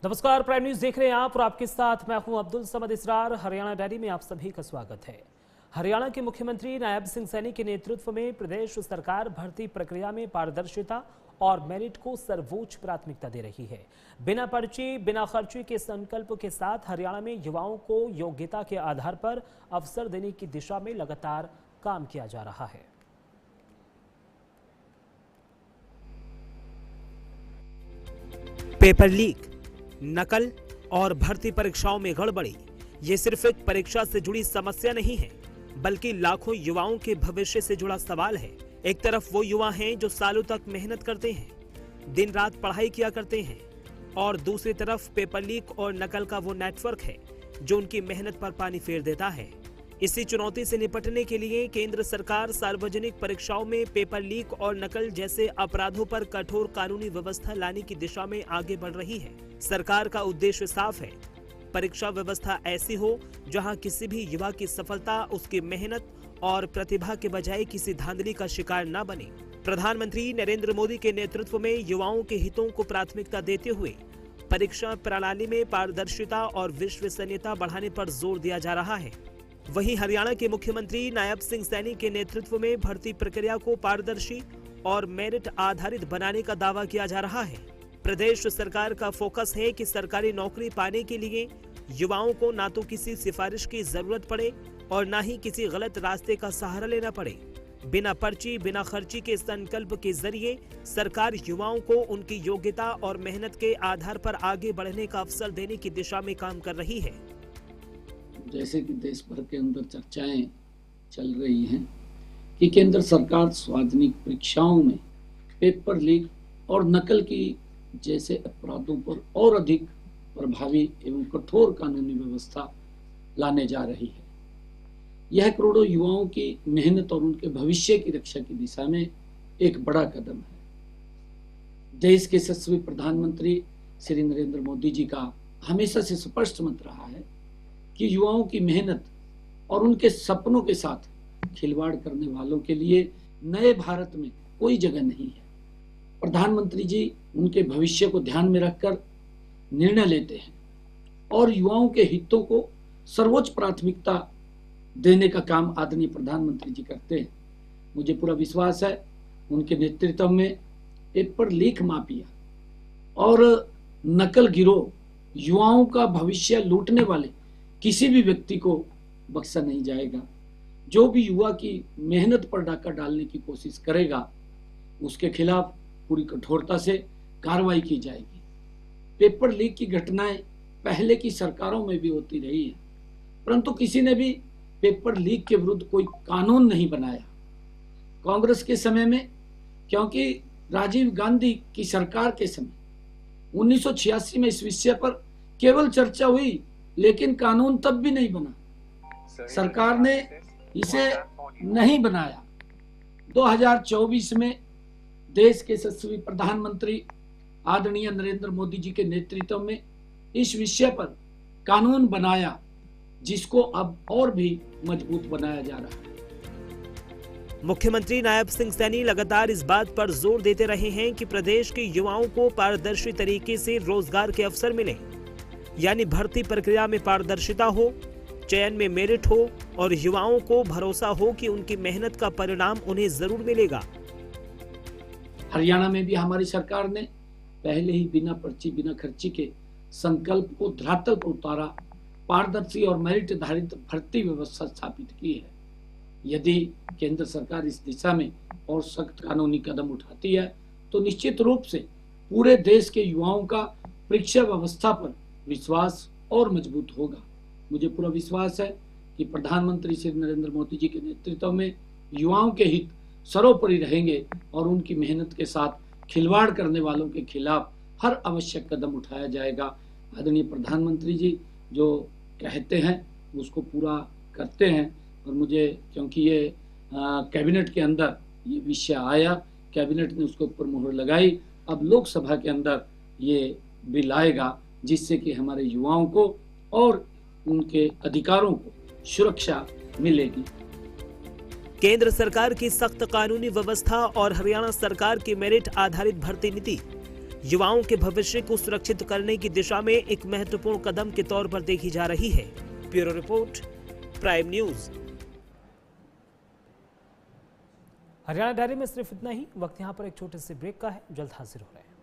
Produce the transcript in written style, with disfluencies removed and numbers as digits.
नमस्कार, prime news देख रहे हैं आप और आपके साथ मैं हूं अब्दुल समद इसरार। हरियाणा डायरी में आप सभी का स्वागत है। हरियाणा के मुख्यमंत्री नायब सिंह सैनी के नेतृत्व में प्रदेश सरकार भर्ती प्रक्रिया में पारदर्शिता और मेरिट को सर्वोच्च प्राथमिकता दे रही है। बिना पर्ची बिना खर्ची के संकल्प के साथ हरियाणा में युवाओं को योग्यता के आधार पर अवसर देने की दिशा में लगातार काम किया जा रहा है। पेपर लीक, नकल और भर्ती परीक्षाओं में गड़बड़ी ये सिर्फ एक परीक्षा से जुड़ी समस्या नहीं है, बल्कि लाखों युवाओं के भविष्य से जुड़ा सवाल है। एक तरफ वो युवा हैं जो सालों तक मेहनत करते हैं, दिन रात पढ़ाई किया करते हैं, और दूसरी तरफ पेपर लीक और नकल का वो नेटवर्क है जो उनकी मेहनत पर पानी फेर देता है। इसी चुनौती से निपटने के लिए केंद्र सरकार सार्वजनिक परीक्षाओं में पेपर लीक और नकल जैसे अपराधों पर कठोर कानूनी व्यवस्था लाने की दिशा में आगे बढ़ रही है। सरकार का उद्देश्य साफ है, परीक्षा व्यवस्था ऐसी हो जहां किसी भी युवा की सफलता उसकी मेहनत और प्रतिभा के बजाय किसी धांधली का शिकार न बने। प्रधानमंत्री नरेंद्र मोदी के नेतृत्व में युवाओं के हितों को प्राथमिकता देते हुए परीक्षा प्रणाली में पारदर्शिता और विश्वसनीयता बढ़ाने पर जोर दिया जा रहा है। वहीं हरियाणा के मुख्यमंत्री नायब सिंह सैनी के नेतृत्व में भर्ती प्रक्रिया को पारदर्शी और मेरिट आधारित बनाने का दावा किया जा रहा है। प्रदेश सरकार का फोकस है कि सरकारी नौकरी पाने के लिए युवाओं को ना तो किसी सिफारिश की जरूरत पड़े और ना ही किसी गलत रास्ते का सहारा लेना पड़े। बिना पर्ची बिना खर्ची के संकल्प के जरिए सरकार युवाओं को उनकी योग्यता और मेहनत के आधार पर आगे बढ़ने का अवसर देने की दिशा में काम कर रही है। जैसे कि देश भर के अंदर चर्चाएं चल रही हैं कि केंद्र सरकार सार्वजनिक परीक्षाओं में पेपर लीक और नकल की जैसे अपराधों पर और अधिक प्रभावी एवं कठोर कानूनी व्यवस्था लाने जा रही है। यह करोड़ों युवाओं की मेहनत और उनके भविष्य की रक्षा की दिशा में एक बड़ा कदम है। देश के यशस्वी प्रधानमंत्री श्री नरेंद्र मोदी जी का हमेशा से स्पष्ट मत रहा है कि युवाओं की मेहनत और उनके सपनों के साथ खिलवाड़ करने वालों के लिए नए भारत में कोई जगह नहीं है। प्रधानमंत्री जी उनके भविष्य को ध्यान में रखकर निर्णय लेते हैं और युवाओं के हितों को सर्वोच्च प्राथमिकता देने का काम आदरणीय प्रधानमंत्री जी करते हैं। मुझे पूरा विश्वास है उनके नेतृत्व में पेपर लीक माफिया और नकल गिरोह युवाओं का भविष्य लूटने वाले किसी भी व्यक्ति को बख्शा नहीं जाएगा। जो भी युवा की मेहनत पर डाका डालने की कोशिश करेगा उसके खिलाफ पूरी कठोरता से कार्रवाई की जाएगी। पेपर लीक की घटनाएं पहले की सरकारों में भी होती रही है, परंतु किसी ने भी पेपर लीक के विरुद्ध कोई कानून नहीं बनाया। कांग्रेस के समय में, क्योंकि राजीव गांधी की सरकार के समय 1986 में इस विषय पर केवल चर्चा हुई, लेकिन कानून तब भी नहीं बना। सरकार ने इसे नहीं बनाया। 2024 में देश के यशस्वी प्रधानमंत्री आदरणीय नरेंद्र मोदी जी के नेतृत्व में इस विषय पर कानून बनाया, जिसको अब और भी मजबूत बनाया जा रहा है। मुख्यमंत्री नायब सिंह सैनी लगातार इस बात पर जोर देते रहे हैं कि प्रदेश के युवाओं को पारदर्शी तरीके से रोजगार के अवसर मिले, यानी भर्ती प्रक्रिया में पारदर्शिता हो, चयन में मेरिट हो और युवाओं को भरोसा हो कि उनकी मेहनत का परिणाम उन्हें जरूर मिलेगा। हरियाणा में भी हमारी सरकार ने पहले ही बिना पर्ची बिना खर्ची के संकल्प को धरातल पर उतारा, पारदर्शी और मेरिट आधारित भर्ती व्यवस्था स्थापित की है। यदि केंद्र सरकार इस दिशा में और सख्त कानूनी कदम उठाती है तो निश्चित रूप से पूरे देश के युवाओं का परीक्षा व्यवस्था पर विश्वास और मजबूत होगा। मुझे पूरा विश्वास है कि प्रधानमंत्री श्री नरेंद्र मोदी जी के नेतृत्व में युवाओं के हित सर्वोपरि रहेंगे और उनकी मेहनत के साथ खिलवाड़ करने वालों के खिलाफ हर आवश्यक कदम उठाया जाएगा। आदरणीय प्रधानमंत्री जी जो कहते हैं उसको पूरा करते हैं, और मुझे क्योंकि ये कैबिनेट के अंदर ये विषय आया, कैबिनेट ने उसके ऊपर मुहर लगाई, अब लोकसभा के अंदर ये बिल आएगा जिससे कि हमारे युवाओं को और उनके अधिकारों को सुरक्षा मिलेगी। केंद्र सरकार की सख्त कानूनी व्यवस्था और हरियाणा सरकार की मेरिट आधारित भर्ती नीति युवाओं के भविष्य को सुरक्षित करने की दिशा में एक महत्वपूर्ण कदम के तौर पर देखी जा रही है। Bureau report, prime news. Haryana diary में सिर्फ इतना ही। वक्त यहाँ पर एक छोटे से ब्रेक का है, जल्द हाजिर हो रहे हैं।